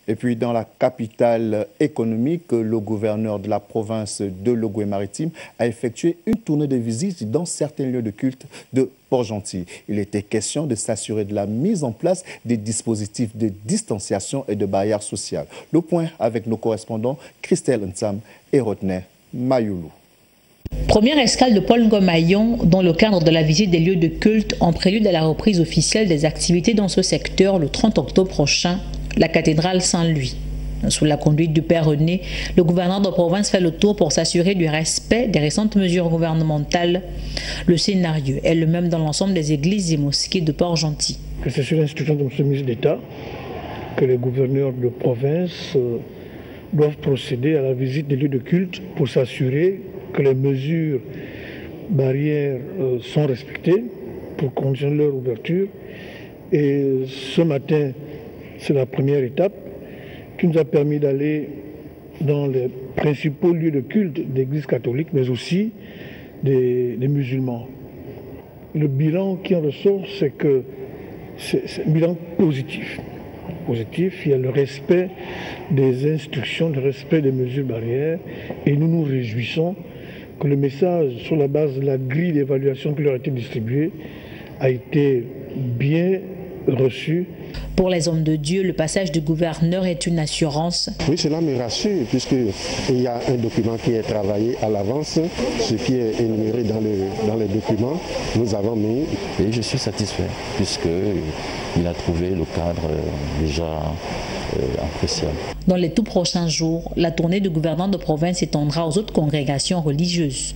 Et puis dans la capitale économique, le gouverneur de la province de Logoué-Maritime a effectué une tournée de visite dans certains lieux de culte de Port-Gentil. Il était question de s'assurer de la mise en place des dispositifs de distanciation et de barrières sociales. Le point avec nos correspondants Christelle Ntsam et Rodney Mayoulou. Première escale de Paul Ngomayon dans le cadre de la visite des lieux de culte en prélude à la reprise officielle des activités dans ce secteur le 30 octobre prochain, la cathédrale Saint-Louis. Sous la conduite du Père René, le gouverneur de province fait le tour pour s'assurer du respect des récentes mesures gouvernementales. Le scénario est le même dans l'ensemble des églises et mosquées de Port-Gentil. C'est sur l'instruction de M. le ministre d'État que les gouverneurs de province doivent procéder à la visite des lieux de culte pour s'assurer que les mesures barrières sont respectées pour conditionner leur ouverture. Et ce matin, c'est la première étape qui nous a permis d'aller dans les principaux lieux de culte d'églises catholiques, mais aussi des musulmans. Le bilan qui en ressort, c'est que c'est un bilan positif. Il y a le respect des instructions, le respect des mesures barrières, et nous nous réjouissons que le message sur la base de la grille d'évaluation qui leur a été distribuée a été bien reçu. Pour les hommes de Dieu, le passage du gouverneur est une assurance. Oui, cela me rassure puisqu'il y a un document qui est travaillé à l'avance, ce qui est énuméré dans les documents. Nous avons mis et je suis satisfait puisqu'il a trouvé le cadre déjà appréciable. Dans les tout prochains jours, la tournée du gouverneur de province s'étendra aux autres congrégations religieuses.